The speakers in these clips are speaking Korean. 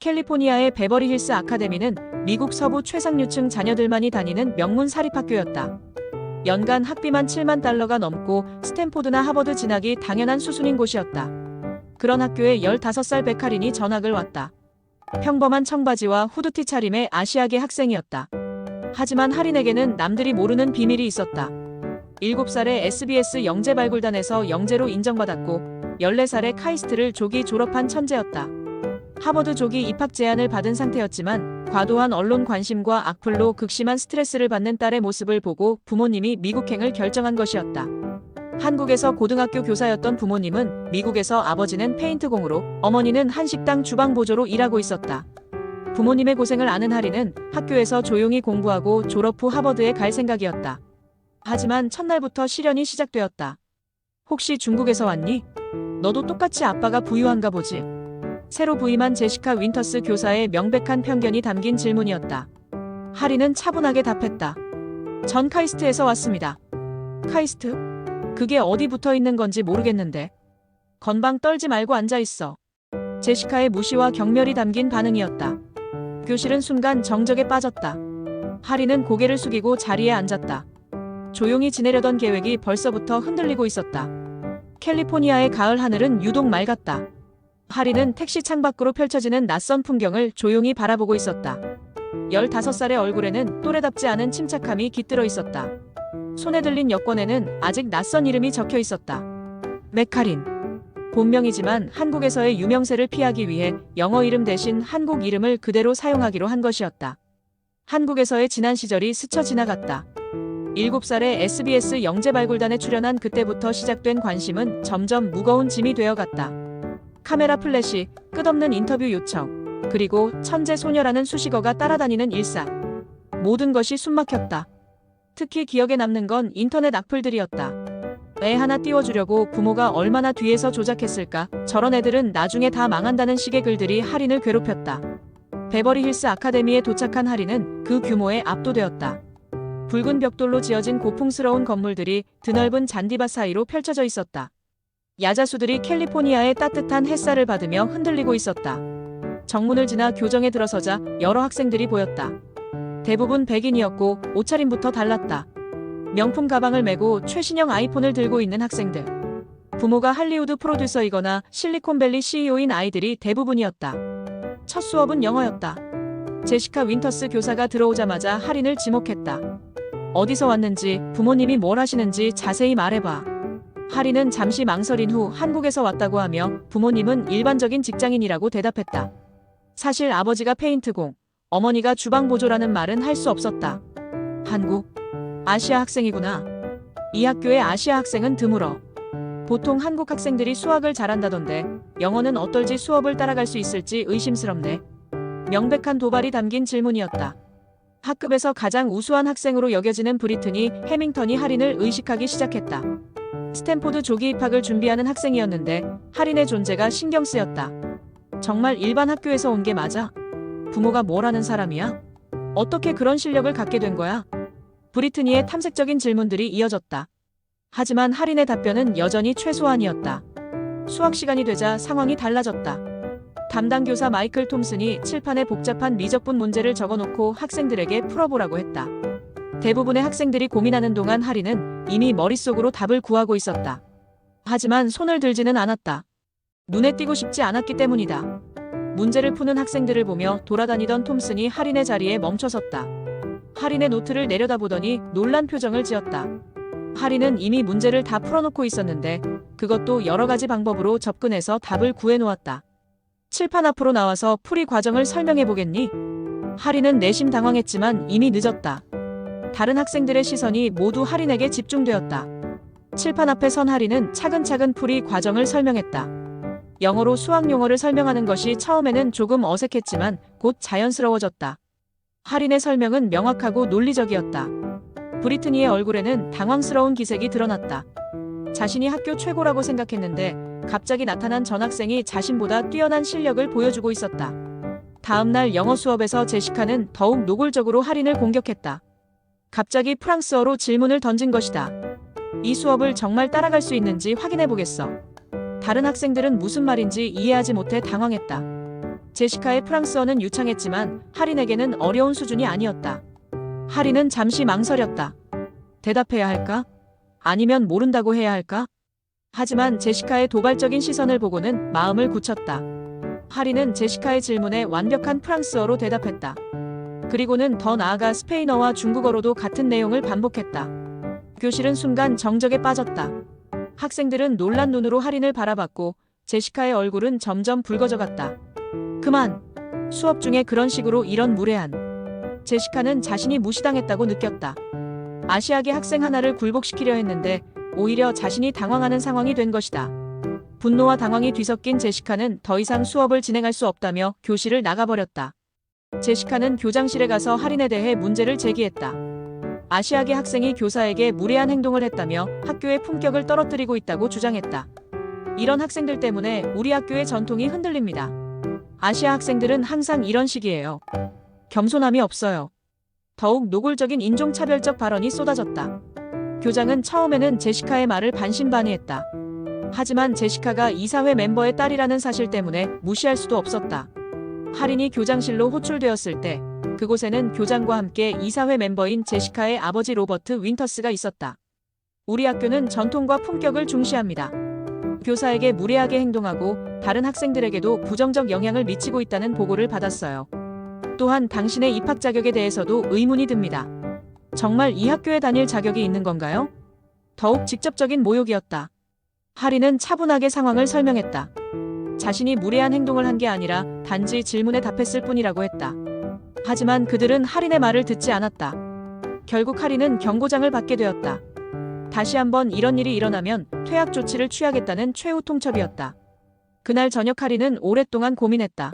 캘리포니아의 베버리 힐스 아카데미는 미국 서부 최상류층 자녀들만이 다니는 명문 사립학교였다. 연간 학비만 $70,000가 넘고 스탠포드나 하버드 진학이 당연한 수순인 곳이었다. 그런 학교에 15살 베카린이 전학을 왔다. 평범한 청바지와 후드티 차림의 아시아계 학생이었다. 하지만 하린에게는 남들이 모르는 비밀이 있었다. 7살에 SBS 영재발굴단에서 영재로 인정받았고 14살에 카이스트를 조기 졸업한 천재였다. 하버드 조기 입학 제안을 받은 상태였지만 과도한 언론 관심과 악플로 극심한 스트레스를 받는 딸의 모습을 보고 부모님이 미국행을 결정한 것이었다. 한국에서 고등학교 교사였던 부모님은 미국에서 아버지는 페인트공으로 어머니는 한식당 주방보조로 일하고 있었다. 부모님의 고생을 아는 하린은 학교에서 조용히 공부하고 졸업 후 하버드에 갈 생각이었다. 하지만 첫날부터 시련이 시작되었다. 혹시 중국에서 왔니? 너도 똑같이 아빠가 부유한가 보지. 새로 부임한 제시카 윈터스 교사의 명백한 편견이 담긴 질문이었다. 하린은 차분하게 답했다. 전 카이스트에서 왔습니다. 카이스트? 그게 어디 붙어 있는 건지 모르겠는데. 건방 떨지 말고 앉아 있어. 제시카의 무시와 경멸이 담긴 반응이었다. 교실은 순간 정적에 빠졌다. 하린은 고개를 숙이고 자리에 앉았다. 조용히 지내려던 계획이 벌써부터 흔들리고 있었다. 캘리포니아의 가을 하늘은 유독 맑았다. 하린은 택시 창밖으로 펼쳐지는 낯선 풍경을 조용히 바라보고 있었다. 15살의 얼굴에는 또래답지 않은 침착함이 깃들어 있었다. 손에 들린 여권에는 아직 낯선 이름이 적혀 있었다. 맥카린. 본명이지만 한국에서의 유명세를 피하기 위해 영어 이름 대신 한국 이름을 그대로 사용하기로 한 것이었다. 한국에서의 지난 시절이 스쳐 지나갔다. 7살에 SBS 영재발굴단에 출연한 그때부터 시작된 관심은 점점 무거운 짐이 되어갔다. 카메라 플래시, 끝없는 인터뷰 요청, 그리고 천재 소녀라는 수식어가 따라다니는 일상. 모든 것이 숨막혔다. 특히 기억에 남는 건 인터넷 악플들이었다. 애 하나 띄워주려고 부모가 얼마나 뒤에서 조작했을까? 저런 애들은 나중에 다 망한다는 식의 글들이 하린을 괴롭혔다. 베버리 힐스 아카데미에 도착한 하린은 그 규모에 압도되었다. 붉은 벽돌로 지어진 고풍스러운 건물들이 드넓은 잔디밭 사이로 펼쳐져 있었다. 야자수들이 캘리포니아의 따뜻한 햇살을 받으며 흔들리고 있었다. 정문을 지나 교정에 들어서자 여러 학생들이 보였다. 대부분 백인이었고 옷차림부터 달랐다. 명품 가방을 메고 최신형 아이폰을 들고 있는 학생들. 부모가 할리우드 프로듀서이거나 실리콘밸리 CEO인 아이들이 대부분이었다. 첫 수업은 영어였다. 제시카 윈터스 교사가 들어오자마자 하린을 지목했다. 어디서 왔는지, 부모님이 뭘 하시는지 자세히 말해봐. 하린은 잠시 망설인 후 한국에서 왔다고 하며 부모님은 일반적인 직장인이라고 대답했다. 사실 아버지가 페인트공, 어머니가 주방보조라는 말은 할 수 없었다. 한국? 아시아 학생이구나. 이 학교의 아시아 학생은 드물어. 보통 한국 학생들이 수학을 잘한다던데 영어는 어떨지 수업을 따라갈 수 있을지 의심스럽네. 명백한 도발이 담긴 질문이었다. 학급에서 가장 우수한 학생으로 여겨지는 브리트니 해밍턴이 하린을 의식하기 시작했다. 스탠포드 조기 입학을 준비하는 학생이었는데 하린의 존재가 신경 쓰였다. 정말 일반 학교에서 온 게 맞아? 부모가 뭘 하는 사람이야? 어떻게 그런 실력을 갖게 된 거야? 브리트니의 탐색적인 질문들이 이어졌다. 하지만 하린의 답변은 여전히 최소한이었다. 수학 시간이 되자 상황이 달라졌다. 담당 교사 마이클 톰슨이 칠판에 복잡한 미적분 문제를 적어놓고 학생들에게 풀어보라고 했다. 대부분의 학생들이 고민하는 동안 하린은 이미 머릿속으로 답을 구하고 있었다. 하지만 손을 들지는 않았다. 눈에 띄고 싶지 않았기 때문이다. 문제를 푸는 학생들을 보며 돌아다니던 톰슨이 하린의 자리에 멈춰섰다. 하린의 노트를 내려다보더니 놀란 표정을 지었다. 하린은 이미 문제를 다 풀어놓고 있었는데 그것도 여러 가지 방법으로 접근해서 답을 구해놓았다. 칠판 앞으로 나와서 풀이 과정을 설명해보겠니? 하린은 내심 당황했지만 이미 늦었다. 다른 학생들의 시선이 모두 하린에게 집중되었다. 칠판 앞에 선 하린은 차근차근 풀이 과정을 설명했다. 영어로 수학 용어를 설명하는 것이 처음에는 조금 어색했지만 곧 자연스러워졌다. 하린의 설명은 명확하고 논리적이었다. 브리트니의 얼굴에는 당황스러운 기색이 드러났다. 자신이 학교 최고라고 생각했는데 갑자기 나타난 전학생이 자신보다 뛰어난 실력을 보여주고 있었다. 다음날 영어 수업에서 제시카는 더욱 노골적으로 하린을 공격했다. 갑자기 프랑스어로 질문을 던진 것이다. 이 수업을 정말 따라갈 수 있는지 확인해보겠어. 다른 학생들은 무슨 말인지 이해하지 못해 당황했다. 제시카의 프랑스어는 유창했지만 하린에게는 어려운 수준이 아니었다. 하린은 잠시 망설였다. 대답해야 할까? 아니면 모른다고 해야 할까? 하지만 제시카의 도발적인 시선을 보고는 마음을 굳혔다. 하린은 제시카의 질문에 완벽한 프랑스어로 대답했다. 그리고는 더 나아가 스페인어와 중국어로도 같은 내용을 반복했다. 교실은 순간 정적에 빠졌다. 학생들은 놀란 눈으로 하린을 바라봤고 제시카의 얼굴은 점점 붉어져갔다. 그만! 수업 중에 그런 식으로 이런 무례한. 제시카는 자신이 무시당했다고 느꼈다. 아시아계 학생 하나를 굴복시키려 했는데 오히려 자신이 당황하는 상황이 된 것이다. 분노와 당황이 뒤섞인 제시카는 더 이상 수업을 진행할 수 없다며 교실을 나가버렸다. 제시카는 교장실에 가서 하린에 대해 문제를 제기했다. 아시아계 학생이 교사에게 무례한 행동을 했다며 학교의 품격을 떨어뜨리고 있다고 주장했다. 이런 학생들 때문에 우리 학교의 전통이 흔들립니다. 아시아 학생들은 항상 이런 식이에요. 겸손함이 없어요. 더욱 노골적인 인종차별적 발언이 쏟아졌다. 교장은 처음에는 제시카의 말을 반신반의했다. 하지만 제시카가 이사회 멤버의 딸이라는 사실 때문에 무시할 수도 없었다. 하린이 교장실로 호출되었을 때 그곳에는 교장과 함께 이사회 멤버인 제시카의 아버지 로버트 윈터스가 있었다. 우리 학교는 전통과 품격을 중시합니다. 교사에게 무례하게 행동하고 다른 학생들에게도 부정적 영향을 미치고 있다는 보고를 받았어요. 또한 당신의 입학 자격에 대해서도 의문이 듭니다. 정말 이 학교에 다닐 자격이 있는 건가요? 더욱 직접적인 모욕이었다. 하린은 차분하게 상황을 설명했다. 자신이 무례한 행동을 한 게 아니라 단지 질문에 답했을 뿐이라고 했다. 하지만 그들은 하린의 말을 듣지 않았다. 결국 하린은 경고장을 받게 되었다. 다시 한번 이런 일이 일어나면 퇴학 조치를 취하겠다는 최후 통첩이었다. 그날 저녁 하린은 오랫동안 고민했다.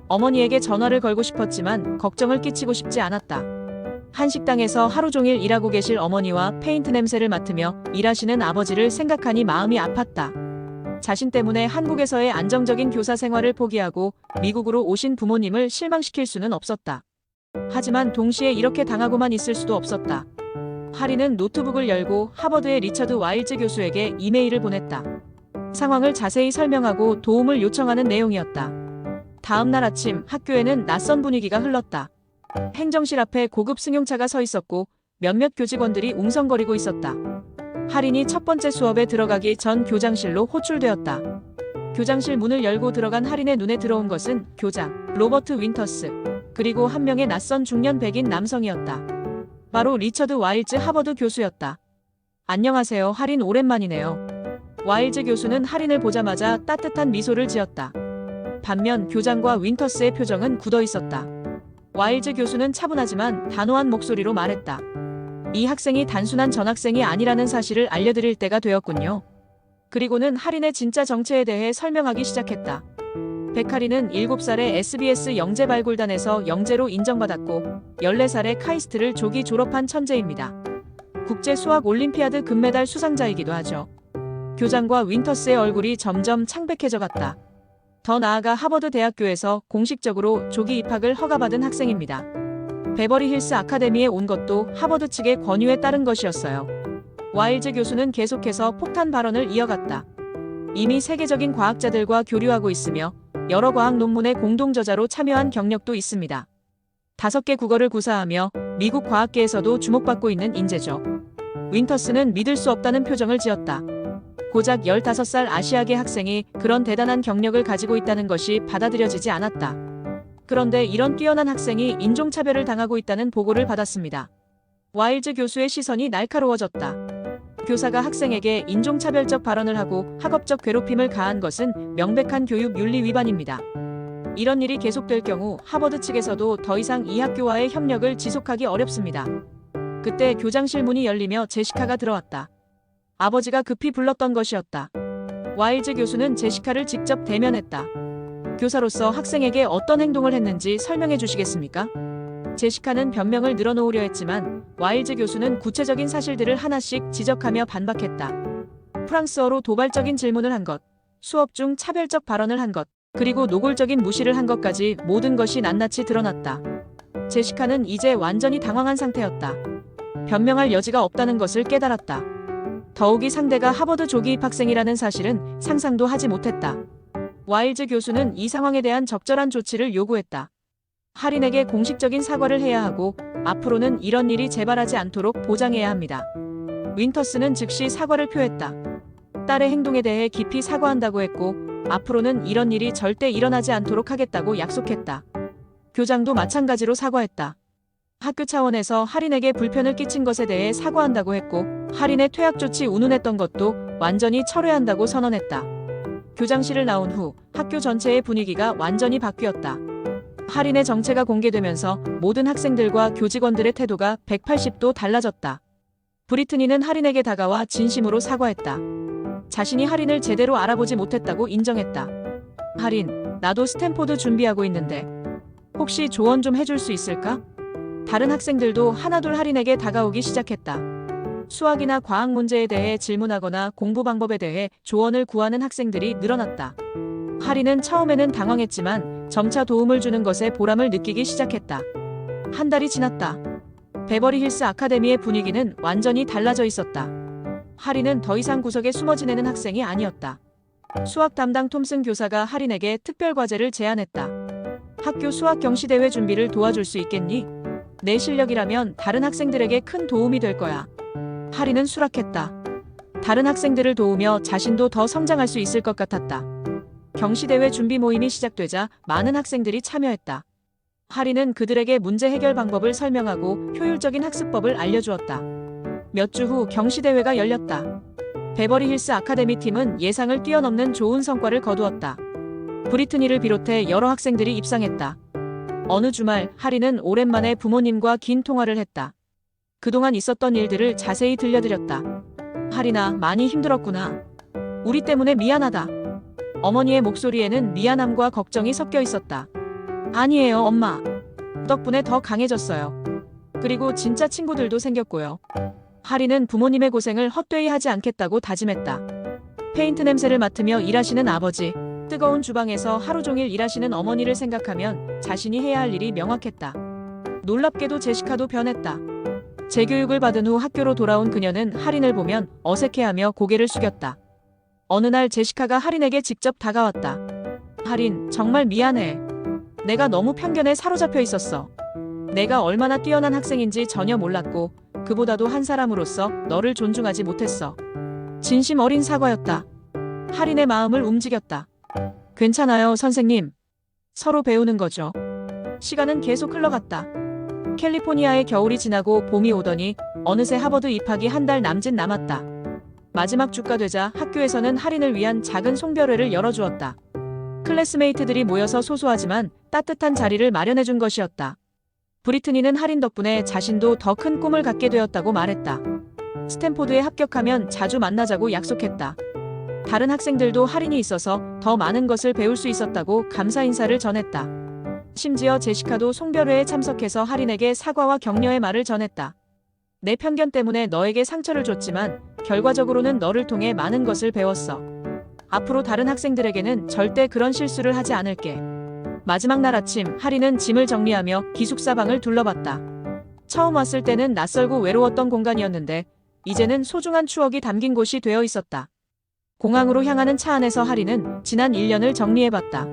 어머니에게 전화를 걸고 싶었지만 걱정을 끼치고 싶지 않았다. 한식당에서 하루 종일 일하고 계실 어머니와 페인트 냄새를 맡으며 일하시는 아버지를 생각하니 마음이 아팠다. 자신 때문에 한국에서의 안정적인 교사 생활을 포기하고 미국으로 오신 부모님을 실망시킬 수는 없었다. 하지만 동시에 이렇게 당하고만 있을 수도 없었다. 하린은 노트북을 열고 하버드의 리처드 와일즈 교수에게 이메일을 보냈다. 상황을 자세히 설명하고 도움을 요청하는 내용이었다. 다음 날 아침 학교에는 낯선 분위기가 흘렀다. 행정실 앞에 고급 승용차가 서 있었고 몇몇 교직원들이 웅성거리고 있었다. 하린이 첫 번째 수업에 들어가기 전 교장실로 호출되었다. 교장실 문을 열고 들어간 하린의 눈에 들어온 것은 교장 로버트 윈터스, 그리고 한 명의 낯선 중년 백인 남성이었다. 바로 리처드 와일즈 하버드 교수였다. 안녕하세요, 하린, 오랜만이네요. 와일즈 교수는 하린을 보자마자 따뜻한 미소를 지었다. 반면 교장과 윈터스의 표정은 굳어 있었다. 와일즈 교수는 차분하지만 단호한 목소리로 말했다. 이 학생이 단순한 전학생이 아니라는 사실을 알려드릴 때가 되었군요. 그리고는 하린의 진짜 정체에 대해 설명하기 시작했다. 백하린은 7살에 SBS 영재발굴단에서 영재로 인정받았고 14살에 카이스트를 조기 졸업한 천재입니다. 국제수학올림피아드 금메달 수상자이기도 하죠. 교장과 윈터스의 얼굴이 점점 창백해져갔다. 더 나아가 하버드 대학교에서 공식적으로 조기 입학을 허가받은 학생입니다. 베버리 힐스 아카데미에 온 것도 하버드 측의 권유에 따른 것이었어요. 와일즈 교수는 계속해서 폭탄 발언을 이어갔다. 이미 세계적인 과학자들과 교류하고 있으며 여러 과학 논문의 공동저자로 참여한 경력도 있습니다. 5개 국어를 구사하며 미국 과학계에서도 주목받고 있는 인재죠. 윈터스는 믿을 수 없다는 표정을 지었다. 고작 15살 아시아계 학생이 그런 대단한 경력을 가지고 있다는 것이 받아들여지지 않았다. 그런데 이런 뛰어난 학생이 인종차별을 당하고 있다는 보고를 받았습니다. 와일즈 교수의 시선이 날카로워졌다. 교사가 학생에게 인종차별적 발언을 하고 학업적 괴롭힘을 가한 것은 명백한 교육 윤리 위반입니다. 이런 일이 계속될 경우 하버드 측에서도 더 이상 이 학교와의 협력을 지속하기 어렵습니다. 그때 교장실 문이 열리며 제시카가 들어왔다. 아버지가 급히 불렀던 것이었다. 와일즈 교수는 제시카를 직접 대면했다. 교사로서 학생에게 어떤 행동을 했는지 설명해 주시겠습니까? 제시카는 변명을 늘어놓으려 했지만 와일즈 교수는 구체적인 사실들을 하나씩 지적하며 반박했다. 프랑스어로 도발적인 질문을 한 것, 수업 중 차별적 발언을 한 것, 그리고 노골적인 무시를 한 것까지 모든 것이 낱낱이 드러났다. 제시카는 이제 완전히 당황한 상태였다. 변명할 여지가 없다는 것을 깨달았다. 더욱이 상대가 하버드 조기 입학생이라는 사실은 상상도 하지 못했다. 와일즈 교수는 이 상황에 대한 적절한 조치를 요구했다. 할인에게 공식적인 사과를 해야 하고 앞으로는 이런 일이 재발하지 않도록 보장해야 합니다. 윈터스는 즉시 사과를 표했다. 딸의 행동에 대해 깊이 사과한다고 했고 앞으로는 이런 일이 절대 일어나지 않도록 하겠다고 약속했다. 교장도 마찬가지로 사과했다. 학교 차원에서 할인에게 불편을 끼친 것에 대해 사과한다고 했고 할인의 퇴학 조치 운운했던 것도 완전히 철회한다고 선언했다. 교장실을 나온 후 학교 전체의 분위기가 완전히 바뀌었다. 할인의 정체가 공개되면서 모든 학생들과 교직원들의 태도가 180도 달라졌다. 브리트니는 할인에게 다가와 진심으로 사과했다. 자신이 할인을 제대로 알아보지 못했다고 인정했다. 할인, 나도 스탠포드 준비하고 있는데 혹시 조언 좀 해줄 수 있을까? 다른 학생들도 하나둘 할인에게 다가오기 시작했다. 수학이나 과학 문제에 대해 질문하거나 공부 방법에 대해 조언을 구하는 학생들이 늘어났다. 할인은 처음에는 당황했지만 점차 도움을 주는 것에 보람을 느끼기 시작했다. 한 달이 지났다. 베버리 힐스 아카데미의 분위기는 완전히 달라져 있었다. 할인은 더 이상 구석에 숨어 지내는 학생이 아니었다. 수학 담당 톰슨 교사가 할인에게 특별 과제를 제안했다. 학교 수학 경시대회 준비를 도와줄 수 있겠니? 내 실력이라면 다른 학생들에게 큰 도움이 될 거야. 할인은 수락했다. 다른 학생들을 도우며 자신도 더 성장할 수 있을 것 같았다. 경시대회 준비 모임이 시작되자 많은 학생들이 참여했다. 할인은 그들에게 문제 해결 방법을 설명하고 효율적인 학습법을 알려주었다. 몇 주 후 경시대회가 열렸다. 베버리 힐스 아카데미 팀은 예상을 뛰어넘는 좋은 성과를 거두었다. 브리트니를 비롯해 여러 학생들이 입상했다. 어느 주말 할인은 오랜만에 부모님과 긴 통화를 했다. 그동안 있었던 일들을 자세히 들려드렸다. 할인아, 많이 힘들었구나. 우리 때문에 미안하다. 어머니의 목소리에는 미안함과 걱정이 섞여 있었다. 아니에요, 엄마. 덕분에 더 강해졌어요. 그리고 진짜 친구들도 생겼고요. 할인은 부모님의 고생을 헛되이 하지 않겠다고 다짐했다. 페인트 냄새를 맡으며 일하시는 아버지, 뜨거운 주방에서 하루 종일 일하시는 어머니를 생각하면 자신이 해야 할 일이 명확했다. 놀랍게도 제시카도 변했다. 재교육을 받은 후 학교로 돌아온 그녀는 할인을 보면 어색해하며 고개를 숙였다. 어느 날 제시카가 할인에게 직접 다가왔다. 할인, 정말 미안해. 내가 너무 편견에 사로잡혀 있었어. 내가 얼마나 뛰어난 학생인지 전혀 몰랐고 그보다도 한 사람으로서 너를 존중하지 못했어. 진심 어린 사과였다. 할인의 마음을 움직였다. 괜찮아요, 선생님. 서로 배우는 거죠. 시간은 계속 흘러갔다. 캘리포니아의 겨울이 지나고 봄이 오더니 어느새 하버드 입학이 한 달 남짓 남았다. 마지막 주가 되자 학교에서는 할인을 위한 작은 송별회를 열어주었다. 클래스메이트들이 모여서 소소하지만 따뜻한 자리를 마련해준 것이었다. 브리트니는 할인 덕분에 자신도 더 큰 꿈을 갖게 되었다고 말했다. 스탠포드에 합격하면 자주 만나자고 약속했다. 다른 학생들도 할인이 있어서 더 많은 것을 배울 수 있었다고 감사 인사를 전했다. 심지어 제시카도 송별회에 참석해서 할인에게 사과와 격려의 말을 전했다. 내 편견 때문에 너에게 상처를 줬지만 결과적으로는 너를 통해 많은 것을 배웠어. 앞으로 다른 학생들에게는 절대 그런 실수를 하지 않을게. 마지막 날 아침, 할인은 짐을 정리하며 기숙사 방을 둘러봤다. 처음 왔을 때는 낯설고 외로웠던 공간이었는데 이제는 소중한 추억이 담긴 곳이 되어 있었다. 공항으로 향하는 차 안에서 할인은 지난 1년을 정리해봤다.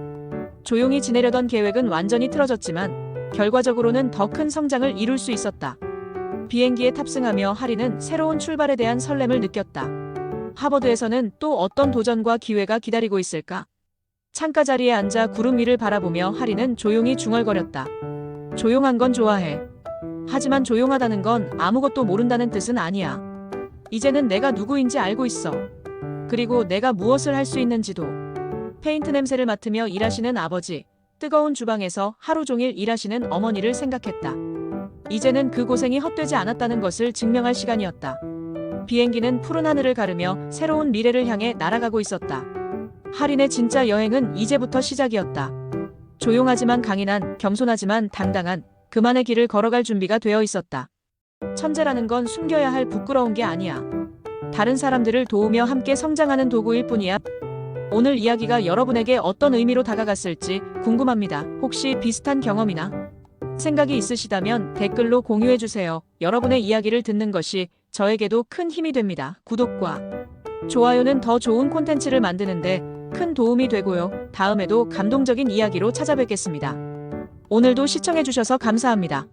조용히 지내려던 계획은 완전히 틀어졌지만 결과적으로는 더 큰 성장을 이룰 수 있었다. 비행기에 탑승하며 할인은 새로운 출발에 대한 설렘을 느꼈다. 하버드에서는 또 어떤 도전과 기회가 기다리고 있을까? 창가 자리에 앉아 구름 위를 바라보며 할인은 조용히 중얼거렸다. 조용한 건 좋아해. 하지만 조용하다는 건 아무것도 모른다는 뜻은 아니야. 이제는 내가 누구인지 알고 있어. 그리고 내가 무엇을 할 수 있는지도. 페인트 냄새를 맡으며 일하시는 아버지, 뜨거운 주방에서 하루 종일 일하시는 어머니를 생각했다. 이제는 그 고생이 헛되지 않았다는 것을 증명할 시간이었다. 비행기는 푸른 하늘을 가르며 새로운 미래를 향해 날아가고 있었다. 할인의 진짜 여행은 이제부터 시작이었다. 조용하지만 강인한, 겸손하지만 당당한 그만의 길을 걸어갈 준비가 되어 있었다. 천재라는 건 숨겨야 할 부끄러운 게 아니야. 다른 사람들을 도우며 함께 성장하는 도구일 뿐이야. 오늘 이야기가 여러분에게 어떤 의미로 다가갔을지 궁금합니다. 혹시 비슷한 경험이나 생각이 있으시다면 댓글로 공유해주세요. 여러분의 이야기를 듣는 것이 저에게도 큰 힘이 됩니다. 구독과 좋아요는 더 좋은 콘텐츠를 만드는데 큰 도움이 되고요. 다음에도 감동적인 이야기로 찾아뵙겠습니다. 오늘도 시청해주셔서 감사합니다.